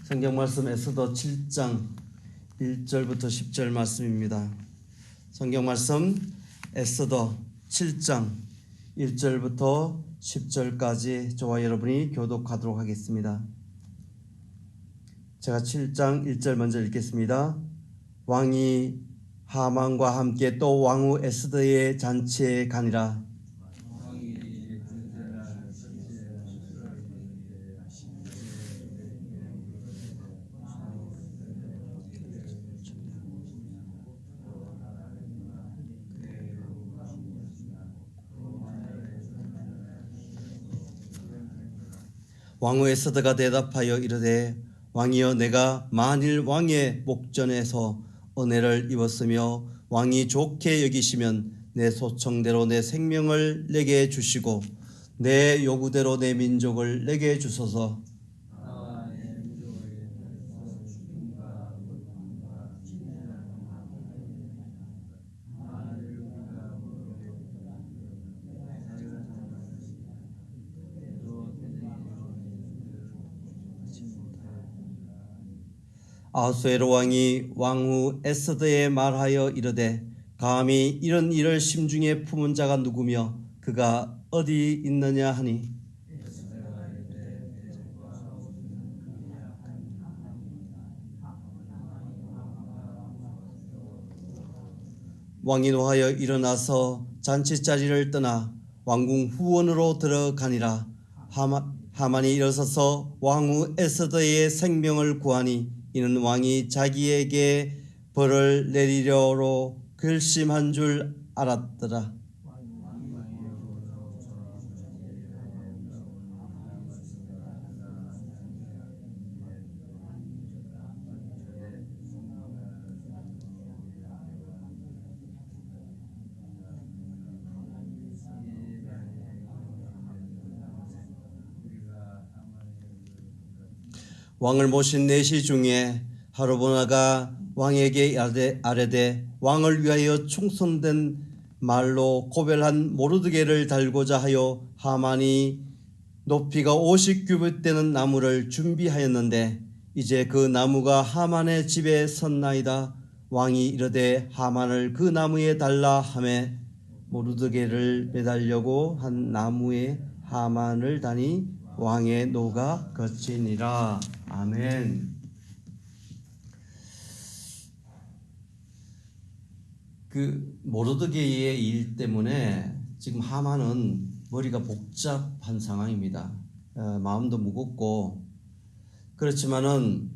성경 말씀 에스더 7장 1절부터 10절 말씀입니다. 성경 말씀 에스더 7장 1절부터 10절까지 저와 여러분이 교독하도록 하겠습니다. 제가 7장 1절 먼저 읽겠습니다. 왕이 하만과 함께 또 왕후 에스더의 잔치에 가니라. 왕후 에스더가 대답하여 이르되 왕이여, 내가 만일 왕의 목전에서 은혜를 입었으며 왕이 좋게 여기시면 내 소청대로 내 생명을 내게 주시고 내 요구대로 내 민족을 내게 주소서. 아하수에로 왕이 왕후 에스더에 말하여 이르되 감히 이런 일을 심중에 품은 자가 누구며 그가 어디 있느냐 하니, 왕이 노하여 일어나서 잔치자리를 떠나 왕궁 후원으로 들어가니라. 하만이 일어서서 왕후 에스더의 생명을 구하니 이는 왕이 자기에게 벌을 내리려로 결심한 줄 알았더라. 왕을 모신 내시 중에 하르보나가 왕에게 아뢰되 왕을 위하여 충성된 말로 고별한 모르드게를 달고자 하여 하만이 높이가 50규빗 되는 나무를 준비하였는데 이제 그 나무가 하만의 집에 섰나이다. 왕이 이르되 하만을 그 나무에 달라 하매 모르드게를 매달려고 한 나무에 하만을 다니 왕의 노가 거치니라. 아멘. 그 모르드게의 일 때문에 지금 하만은 머리가 복잡한 상황입니다. 마음도 무겁고 그렇지만은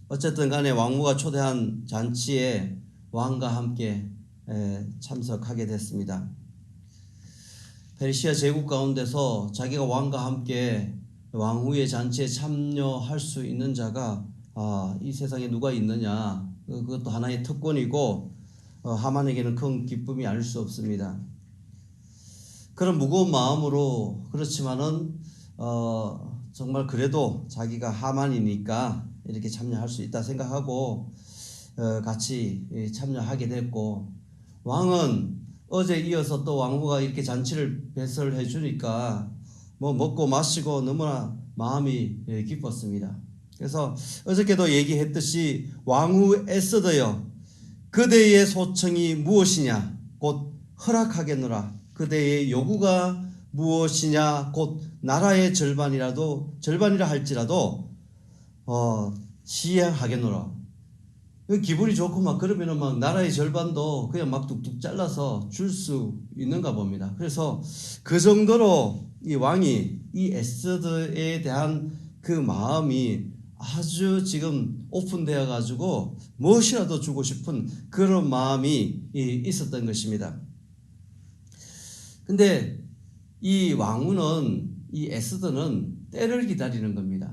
어쨌든 간에 왕후가 초대한 잔치에 왕과 함께 참석하게 됐습니다. 페르시아 제국 가운데서 자기가 왕과 함께 왕후의 잔치에 참여할 수 있는 자가 이 세상에 누가 있느냐, 그것도 하나의 특권이고 하만에게는 큰 기쁨이 아닐 수 없습니다. 그런 무거운 마음으로, 그렇지만은 정말 그래도 자기가 하만이니까 이렇게 참여할 수 있다 생각하고 같이 참여하게 됐고, 왕은 어제 이어서 또 왕후가 이렇게 잔치를 배설해 주니까 뭐 먹고 마시고 너무나 마음이 기뻤습니다. 그래서 어저께도 얘기했듯이 왕후 에스더여, 그대의 소청이 무엇이냐 곧 허락하겠노라. 그대의 요구가 무엇이냐 곧 나라의 절반이라 할지라도 시행하겠노라. 기분이 좋고 막 그러면은 막 나라의 절반도 그냥 막 뚝뚝 잘라서 줄 수 있는가 봅니다. 그래서 그 정도로 이 왕이 이 에스더에 대한 그 마음이 아주 지금 오픈되어 가지고 무엇이라도 주고 싶은 그런 마음이 있었던 것입니다. 근데 이 왕후는, 이 에스더는 때를 기다리는 겁니다.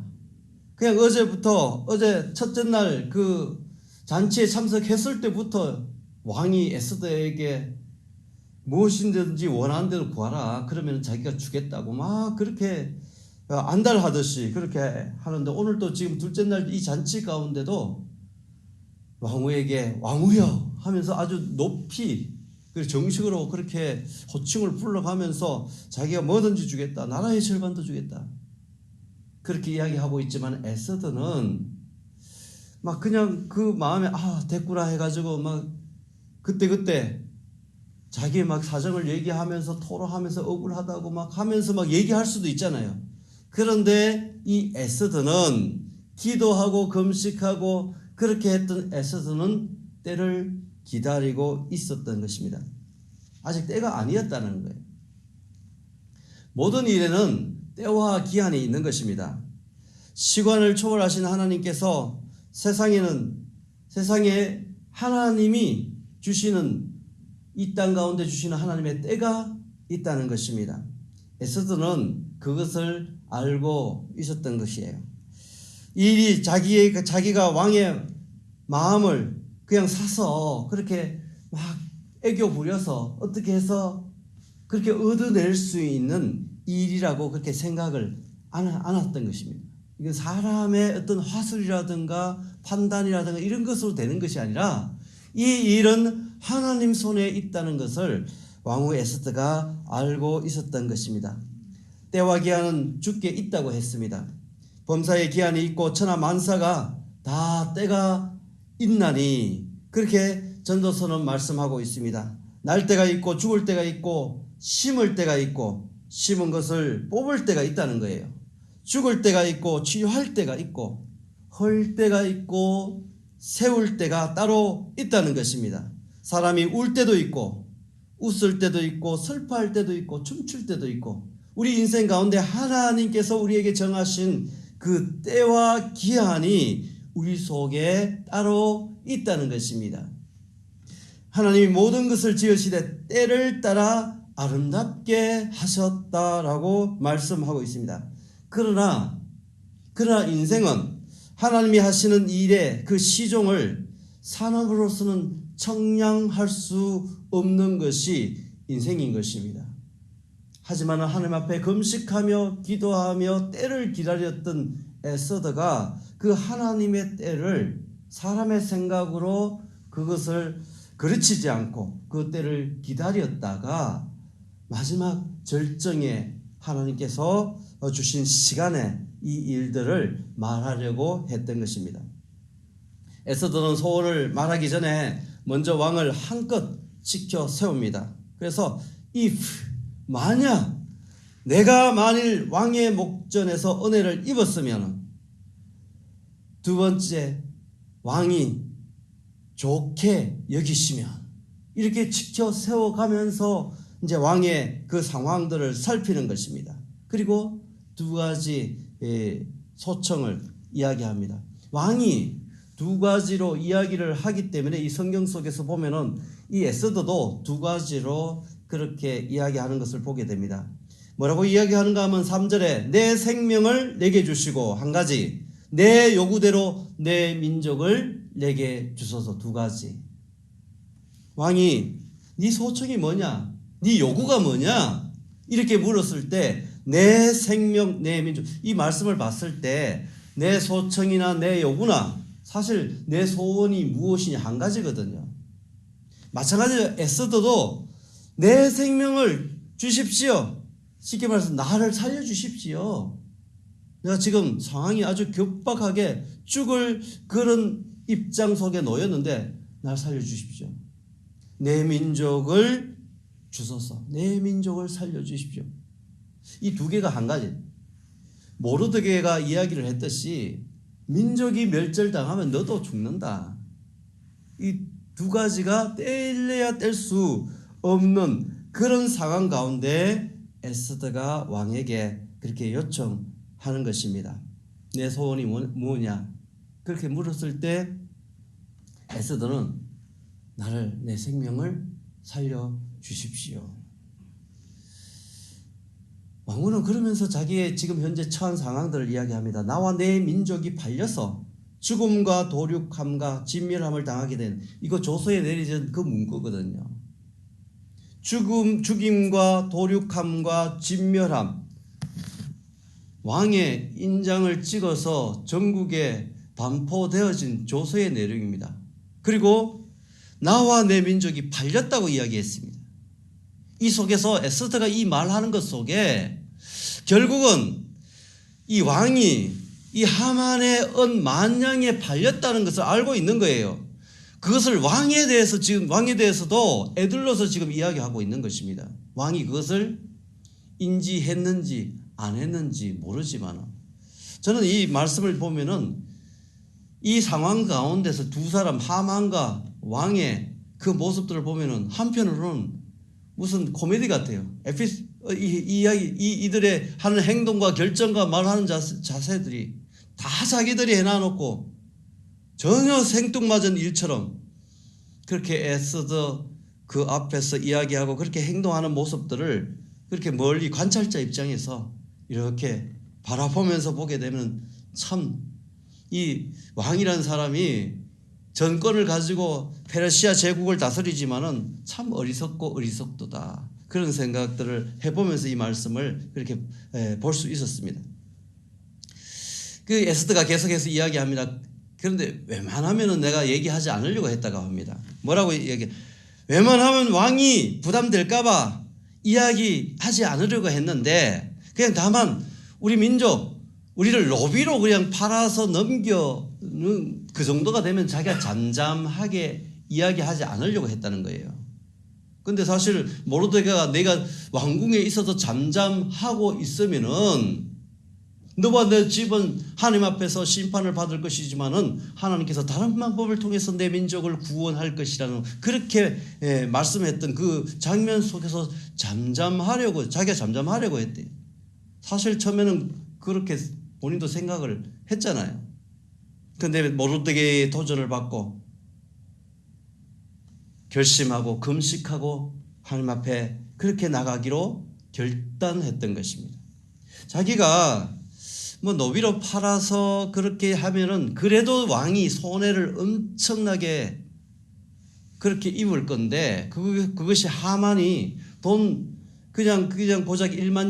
그냥 어제 첫째 날 그 잔치에 참석했을 때부터 왕이 에스더에게 무엇이든지 원하는 대로 구하라, 그러면 자기가 주겠다고 막 그렇게 안달하듯이 그렇게 하는데, 오늘 또 지금 둘째 날 이 잔치 가운데도 왕후에게 왕후여 하면서 아주 높이 정식으로 그렇게 호칭을 불러가면서 자기가 뭐든지 주겠다, 나라의 절반도 주겠다, 그렇게 이야기하고 있지만 에스더는 막 그냥 그 마음에 됐구나 해가지고 막 그때 자기의 막 사정을 얘기하면서 토로하면서 억울하다고 막 하면서 막 얘기할 수도 있잖아요. 그런데 이 에스더는 기도하고 금식하고 그렇게 했던 에스더는 때를 기다리고 있었던 것입니다. 아직 때가 아니었다는 거예요. 모든 일에는 때와 기한이 있는 것입니다. 시간을 초월하신 하나님께서 세상에 하나님이 주시는 이 땅 가운데 주시는 하나님의 때가 있다는 것입니다. 에스더는 그것을 알고 있었던 것이에요. 이 일이 자기가 왕의 마음을 그냥 사서 그렇게 막 애교 부려서 어떻게 해서 그렇게 얻어낼 수 있는 일이라고 그렇게 생각을 안 했던 것입니다. 이건 사람의 어떤 화술이라든가 판단이라든가 이런 것으로 되는 것이 아니라 이 일은 하나님 손에 있다는 것을 왕후 에스더가 알고 있었던 것입니다. 때와 기한은 주께 있다고 했습니다. 범사의 기한이 있고 천하 만사가 다 때가 있나니 그렇게 전도서는 말씀하고 있습니다. 날 때가 있고 죽을 때가 있고 심을 때가 있고 심은 것을 뽑을 때가 있다는 거예요. 죽을 때가 있고 치유할 때가 있고 헐 때가 있고 세울 때가 따로 있다는 것입니다. 사람이 울 때도 있고 웃을 때도 있고 슬퍼할 때도 있고 춤출 때도 있고 우리 인생 가운데 하나님께서 우리에게 정하신 그 때와 기한이 우리 속에 따로 있다는 것입니다. 하나님이 모든 것을 지으시되 때를 따라 아름답게 하셨다라고 말씀하고 있습니다. 그러나 인생은 하나님이 하시는 일의 그 시종을 사람으로서는 청량할 수 없는 것이 인생인 것입니다. 하지만 하나님 앞에 금식하며 기도하며 때를 기다렸던 에스더가 그 하나님의 때를 사람의 생각으로 그것을 그르치지 않고 그 때를 기다렸다가 마지막 절정에 하나님께서 주신 시간에 이 일들을 말하려고 했던 것입니다. 에스더는 소원을 말하기 전에 먼저 왕을 한껏 지켜 세웁니다. 그래서 내가 만일 왕의 목전에서 은혜를 입었으면 두 번째 왕이 좋게 여기시면 이렇게 지켜 세워가면서 이제 왕의 그 상황들을 살피는 것입니다. 그리고 두 가지 소청을 이야기합니다. 왕이 두 가지로 이야기를 하기 때문에 이 성경 속에서 보면은 이 에스더도 두 가지로 그렇게 이야기하는 것을 보게 됩니다. 뭐라고 이야기하는가 하면 3절에 내 생명을 내게 주시고 한 가지 내 요구대로 내 민족을 내게 주소서 두 가지. 왕이 네 소청이 뭐냐? 네 요구가 뭐냐? 이렇게 물었을 때 내 생명 내 민족 이 말씀을 봤을 때 내 소청이나 내 요구나 사실 내 소원이 무엇이냐 한 가지거든요. 마찬가지로 에스더도 내 생명을 주십시오. 쉽게 말해서 나를 살려주십시오. 내가 지금 상황이 아주 급박하게 죽을 그런 입장 속에 놓였는데 날 살려주십시오. 내 민족을 주소서. 내 민족을 살려주십시오. 이 두 개가 한 가지. 모르드게가 이야기를 했듯이 민족이 멸절당하면 너도 죽는다. 이 두 가지가 뗄래야 뗄 수 없는 그런 상황 가운데 에스더가 왕에게 그렇게 요청하는 것입니다. 내 소원이 뭐냐? 그렇게 물었을 때 에스더는 내 생명을 살려주십시오. 왕후는 그러면서 자기의 지금 현재 처한 상황들을 이야기합니다. 나와 내 민족이 팔려서 죽음과 도륙함과 진멸함을 당하게 된 이거 조서에 내려진 그 문구거든요. 죽임과 도륙함과 진멸함 왕의 인장을 찍어서 전국에 반포되어진 조서의 내용입니다. 그리고 나와 내 민족이 팔렸다고 이야기했습니다. 이 속에서 에스더가 이 말하는 것 속에 결국은 이 왕이 이 하만의 은 만냥에 팔렸다는 것을 알고 있는 거예요. 그것을 왕에 대해서도 애들러서 지금 이야기하고 있는 것입니다. 왕이 그것을 인지했는지 안 했는지 모르지만 저는 이 말씀을 보면은 이 상황 가운데서 두 사람 하만과 왕의 그 모습들을 보면은 한편으로는 무슨 코미디 같아요. 이들의 하는 행동과 결정과 말하는 자세들이 다 자기들이 해놔놓고 전혀 생뚱맞은 일처럼 그렇게 애써서 그 앞에서 이야기하고 그렇게 행동하는 모습들을 그렇게 멀리 관찰자 입장에서 이렇게 바라보면서 보게 되면 참 이 왕이라는 사람이 전권을 가지고 페르시아 제국을 다스리지만은 참 어리석고 어리석도다. 그런 생각들을 해보면서 이 말씀을 그렇게 볼 수 있었습니다. 그 에스더가 계속해서 이야기합니다. 그런데 웬만하면은 내가 얘기하지 않으려고 했다고 합니다. 뭐라고 얘기? 웬만하면 왕이 부담될까봐 이야기하지 않으려고 했는데 그냥 다만 우리 민족 우리를 로비로 그냥 팔아서 넘겨는 그 정도가 되면 자기가 잠잠하게 이야기하지 않으려고 했다는 거예요. 근데 사실 모르드게가 내가 왕궁에 있어서 잠잠하고 있으면은 너와 내 집은 하나님 앞에서 심판을 받을 것이지만은 하나님께서 다른 방법을 통해서 내 민족을 구원할 것이라는 그렇게 말씀했던 그 장면 속에서 자기가 잠잠하려고 했대요. 사실 처음에는 그렇게 본인도 생각을 했잖아요. 그런데 모르드게의 도전을 받고 결심하고 금식하고 하나님 앞에 그렇게 나가기로 결단했던 것입니다. 자기가 뭐 노비로 팔아서 그렇게 하면은 그래도 왕이 손해를 엄청나게 그렇게 입을 건데 그것이 하만이 돈 그냥 보자기 1만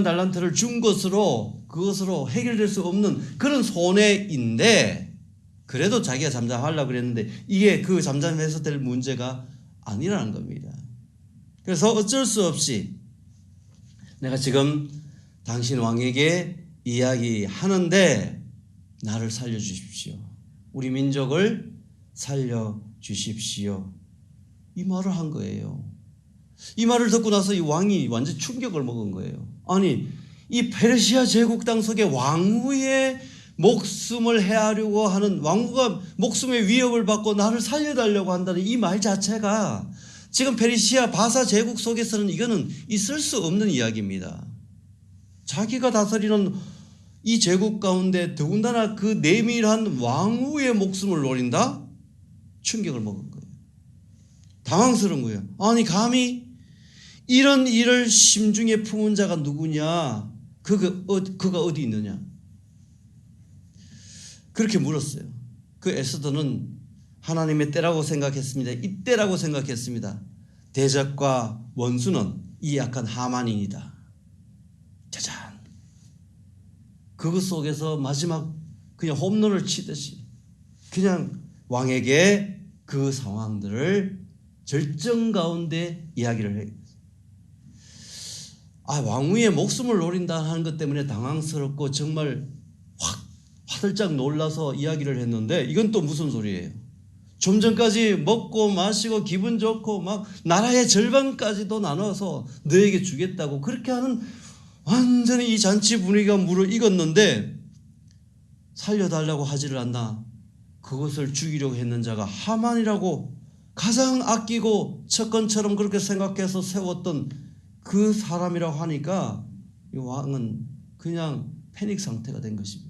달란트를 준 그것으로 해결될 수 없는 그런 손해인데 그래도 자기가 잠잠하려고 그랬는데 이게 그 잠잠해서 될 문제가 아니라는 겁니다. 그래서 어쩔 수 없이 내가 지금 당신 왕에게 이야기하는데 나를 살려주십시오. 우리 민족을 살려주십시오. 이 말을 한 거예요. 이 말을 듣고 나서 이 왕이 완전 충격을 먹은 거예요. 아니 이 페르시아 제국 땅 속에 왕후의 목숨을 해하려고 하는 왕후가 목숨의 위협을 받고 나를 살려달라고 한다는 이 말 자체가 지금 페르시아 바사 제국 속에서는 이거는 있을 수 없는 이야기입니다. 자기가 다스리는 이 제국 가운데 더군다나 그 내밀한 왕후의 목숨을 노린다? 충격을 먹은 거예요. 당황스러운 거예요. 아니 감히 이런 일을 심중에 품은 자가 누구냐? 그가 어디 있느냐? 그렇게 물었어요. 그 에스더는 하나님의 때라고 생각했습니다. 이때라고 생각했습니다. 대적과 원수는 이 약한 하만인이다. 짜잔. 그것 속에서 마지막 그냥 홈런을 치듯이 그냥 왕에게 그 상황들을 절정 가운데 이야기를 해요. 왕후의 목숨을 노린다 하는 것 때문에 당황스럽고 정말 화들짝 놀라서 이야기를 했는데 이건 또 무슨 소리예요? 좀 전까지 먹고 마시고 기분 좋고 막 나라의 절반까지도 나눠서 너에게 주겠다고 그렇게 하는 완전히 이 잔치 분위기가 무르익었는데 살려달라고 하지를 않나. 그것을 죽이려고 했는 자가 하만이라고 가장 아끼고 척건처럼 그렇게 생각해서 세웠던 그 사람이라고 하니까 이 왕은 그냥 패닉 상태가 된 것입니다.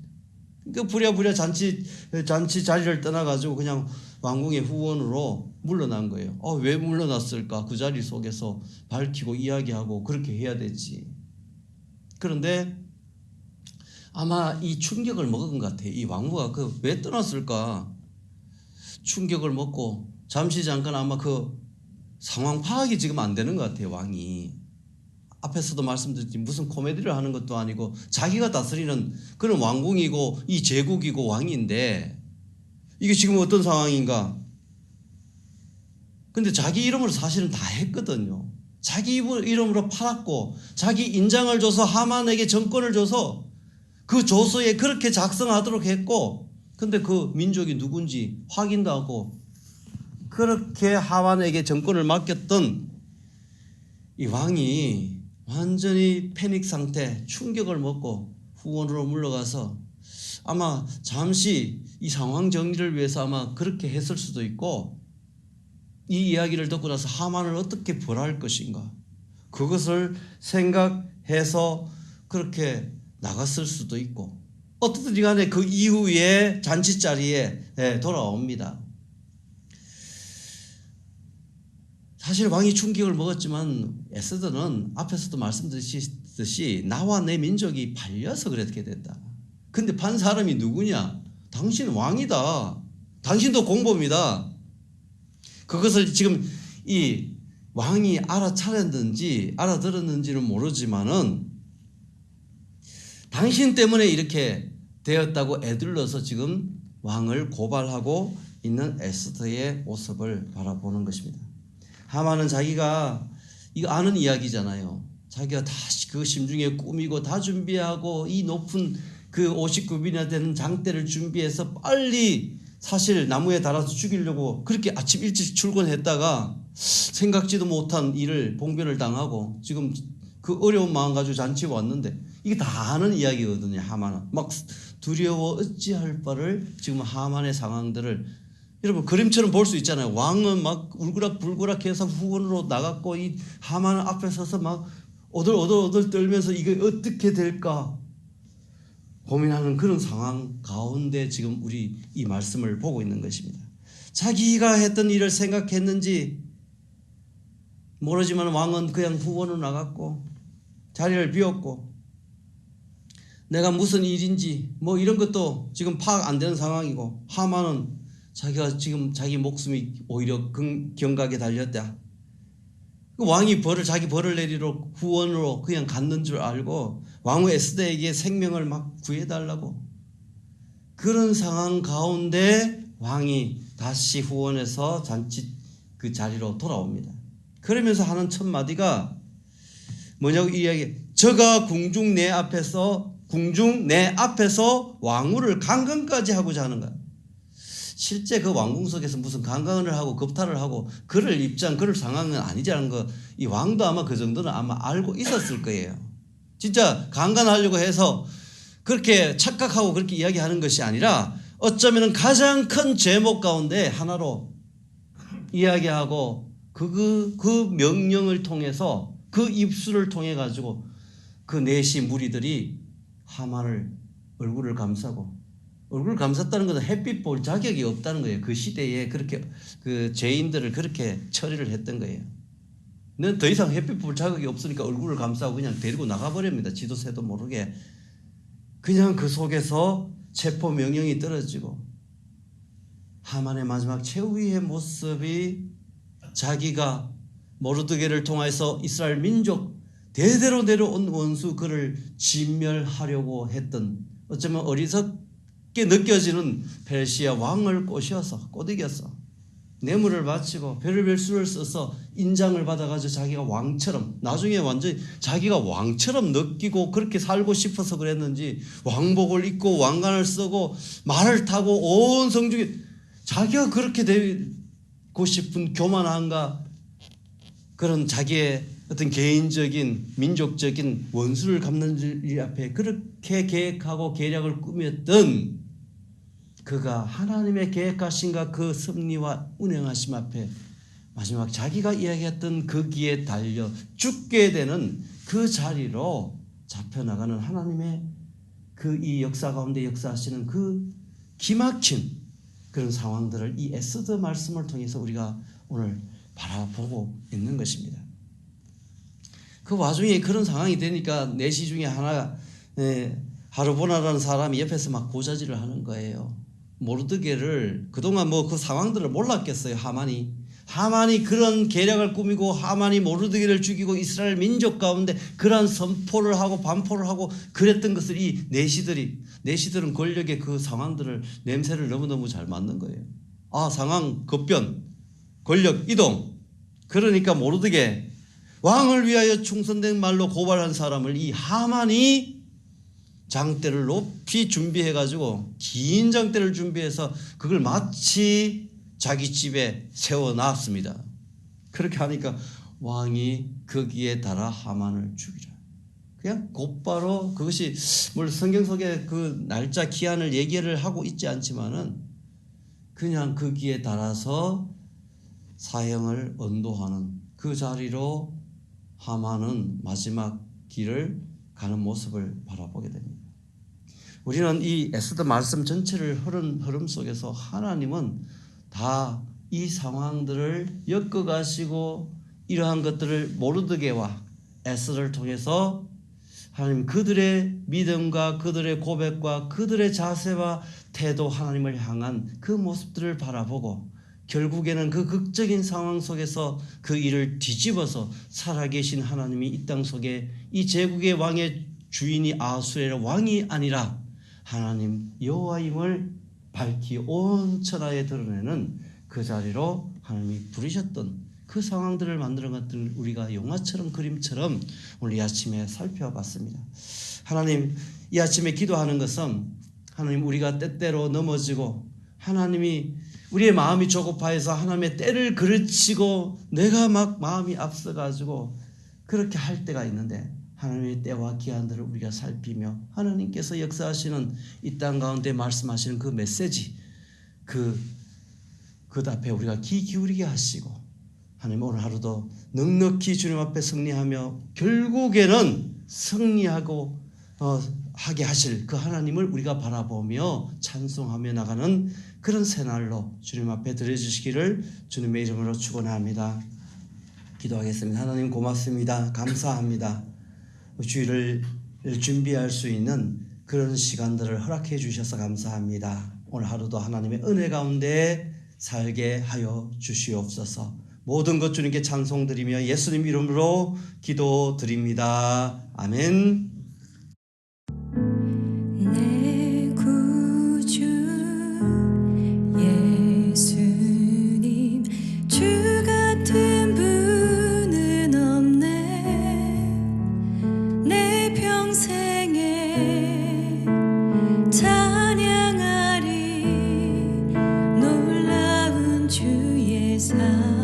그러니까 부랴부랴 잔치 자리를 떠나가지고 그냥 왕궁의 후원으로 물러난 거예요. 왜 물러났을까? 그 자리 속에서 밝히고 이야기하고 그렇게 해야 되지. 그런데 아마 이 충격을 먹은 것 같아요. 이 왕후가 왜 떠났을까? 충격을 먹고 잠시 잠깐 아마 그 상황 파악이 지금 안 되는 것 같아요. 왕이. 앞에서도 말씀드렸지만 무슨 코미디를 하는 것도 아니고 자기가 다스리는 그런 왕궁이고 이 제국이고 왕인데 이게 지금 어떤 상황인가? 근데 자기 이름으로 사실은 다 했거든요. 자기 이름으로 팔았고 자기 인장을 줘서 하만에게 정권을 줘서 그 조서에 그렇게 작성하도록 했고, 근데 그 민족이 누군지 확인도 하고 그렇게 하만에게 정권을 맡겼던 이 왕이 완전히 패닉 상태, 충격을 먹고 후원으로 물러가서 아마 잠시 이 상황 정리를 위해서 아마 그렇게 했을 수도 있고, 이 이야기를 듣고 나서 하만을 어떻게 벌할 것인가, 그것을 생각해서 그렇게 나갔을 수도 있고, 어떻든 간에 그 이후에 잔치 자리에 돌아옵니다. 사실 왕이 충격을 먹었지만 에스더는 앞에서도 말씀드렸듯이 나와 내 민족이 팔려서 그렇게 됐다. 근데 판 사람이 누구냐? 당신 왕이다. 당신도 공범이다. 그것을 지금 이 왕이 알아차렸는지 알아들었는지는 모르지만은 당신 때문에 이렇게 되었다고 애들러서 지금 왕을 고발하고 있는 에스더의 모습을 바라보는 것입니다. 하만은 자기가 이거 아는 이야기잖아요. 자기가 다 그 심중에 꾸미고 다 준비하고 이 높은 그 59인이나 되는 장대를 준비해서 빨리 사실 나무에 달아서 죽이려고 그렇게 아침 일찍 출근했다가 생각지도 못한 일을 봉변을 당하고 지금 그 어려운 마음 가지고 잔치에 왔는데, 이게 다 아는 이야기거든요. 하만은 막 두려워 어찌할 바를 지금 하만의 상황들을 여러분 그림처럼 볼 수 있잖아요. 왕은 막 울그락불그락해서 후원으로 나갔고 이 하만 앞에 서서 막 오들오들 떨면서 이게 어떻게 될까 고민하는 그런 상황 가운데 지금 우리 이 말씀을 보고 있는 것입니다. 자기가 했던 일을 생각했는지 모르지만 왕은 그냥 후원으로 나갔고 자리를 비웠고, 내가 무슨 일인지 뭐 이런 것도 지금 파악 안 되는 상황이고, 하만은 자기가 지금 자기 목숨이 오히려 경각에 달렸다. 왕이 자기 벌을 내리러 후원으로 그냥 갔는 줄 알고 왕후 에스더에게 생명을 막 구해달라고, 그런 상황 가운데 왕이 다시 후원해서 잔치 그 자리로 돌아옵니다. 그러면서 하는 첫 마디가 뭐냐고 이야기, 저가 궁중 내 앞에서 왕후를 강간까지 하고자 하는 거야. 실제 그 왕궁 속에서 무슨 강간을 하고 겁탈을 하고 그럴 상황은 아니라는 거, 이 왕도 아마 그 정도는 아마 알고 있었을 거예요. 진짜 강간하려고 해서 그렇게 착각하고 그렇게 이야기하는 것이 아니라 어쩌면 가장 큰 제목 가운데 하나로 이야기하고 그 명령을 통해서 그 입술을 통해 가지고 그 내시 무리들이 하만을 얼굴을 감쌌다는 것은 햇빛 볼 자격이 없다는 거예요. 그 시대에 그렇게 그 죄인들을 그렇게 처리를 했던 거예요. 넌 더 이상 햇빛 볼 자격이 없으니까 얼굴을 감싸고 그냥 데리고 나가버립니다. 지도 새도 모르게. 그냥 그 속에서 체포 명령이 떨어지고, 하만의 마지막 최후의 모습이 자기가 모르드게를 통해서 이스라엘 민족 대대로 내려온 원수 그를 진멸하려고 했던, 어쩌면 어리석게 느껴지는 페르시아 왕을 꼬드겼어. 뇌물을 바치고 별의별 수를 써서 인장을 받아가지고 자기가 왕처럼, 나중에 완전히 자기가 왕처럼 느끼고 그렇게 살고 싶어서 그랬는지 왕복을 입고 왕관을 쓰고 말을 타고 온 성중에 자기가 그렇게 되고 싶은 교만함과 그런 자기의 어떤 개인적인 민족적인 원수를 갚는 일 앞에 그렇게 계획하고 계략을 꾸몄던 그가 하나님의 계획하신가 그 섭리와 운행하심 앞에 마지막 자기가 이야기했던 그 길에 달려 죽게 되는 그 자리로 잡혀나가는 하나님의 그 이 역사 가운데 역사하시는 그 기막힌 그런 상황들을 이 에스더 말씀을 통해서 우리가 오늘 바라보고 있는 것입니다. 그 와중에 그런 상황이 되니까 내시 중에 하나 하르보나라는 사람이 옆에서 막 고자질을 하는 거예요. 모르드게를 그동안 뭐 그 상황들을 몰랐겠어요. 하만이 그런 계략을 꾸미고 하만이 모르드게를 죽이고 이스라엘 민족 가운데 그러한 선포를 하고 반포를 하고 그랬던 것을 이 내시들은 권력의 그 상황들을 냄새를 너무너무 잘 맡는 거예요. 아, 상황 급변, 권력 이동. 그러니까 모르드게 왕을 위하여 충성된 말로 고발한 사람을 이 하만이 장대를 높이 준비해가지고 긴 장대를 준비해서 그걸 마치 자기 집에 세워놨습니다. 그렇게 하니까 왕이 거기에 달아 하만을 죽이라. 그냥 곧바로 그것이 물론 성경 속에 그 날짜 기한을 얘기를 하고 있지 않지만은 그냥 거기에 달아서 사형을 언도하는 그 자리로 하만은 마지막 길을 가는 모습을 바라보게 됩니다. 우리는 이 에스더 말씀 전체를 흐름 속에서 하나님은 다 이 상황들을 엮어가시고 이러한 것들을 모르드게와 에스더를 통해서 하나님 그들의 믿음과 그들의 고백과 그들의 자세와 태도, 하나님을 향한 그 모습들을 바라보고 결국에는 그 극적인 상황 속에서 그 일을 뒤집어서 살아계신 하나님이 이 땅 속에 이 제국의 왕의 주인이 아하수에르 왕이 아니라 하나님 여호와임을 밝히 온 천하에 드러내는 그 자리로 하나님이 부르셨던 그 상황들을 만드는 것들을 우리가 영화처럼 그림처럼 오늘 이 아침에 살펴봤습니다. 하나님, 이 아침에 기도하는 것은 하나님 우리가 때때로 넘어지고 하나님이 우리의 마음이 조급하여서 하나님의 때를 그르치고 내가 막 마음이 앞서가지고 그렇게 할 때가 있는데 하나님의 때와 기한들을 우리가 살피며 하나님께서 역사하시는 이 땅 가운데 말씀하시는 그 메시지 그 앞에 우리가 귀 기울이게 하시고 하나님 오늘 하루도 넉넉히 주님 앞에 승리하며 결국에는 승리하고 하게 하실 그 하나님을 우리가 바라보며 찬송하며 나가는 그런 새날로 주님 앞에 드려주시기를 주님의 이름으로 축원합니다. 기도하겠습니다. 하나님 고맙습니다. 감사합니다. 주일을 준비할 수 있는 그런 시간들을 허락해 주셔서 감사합니다. 오늘 하루도 하나님의 은혜 가운데 살게 하여 주시옵소서. 모든 것 주님께 찬송드리며 예수님 이름으로 기도드립니다. 아멘. 내 구주 예수님 주 같은 분은 없네. 내 평생에 찬양하리 놀라운 주의 사랑을.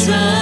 사랑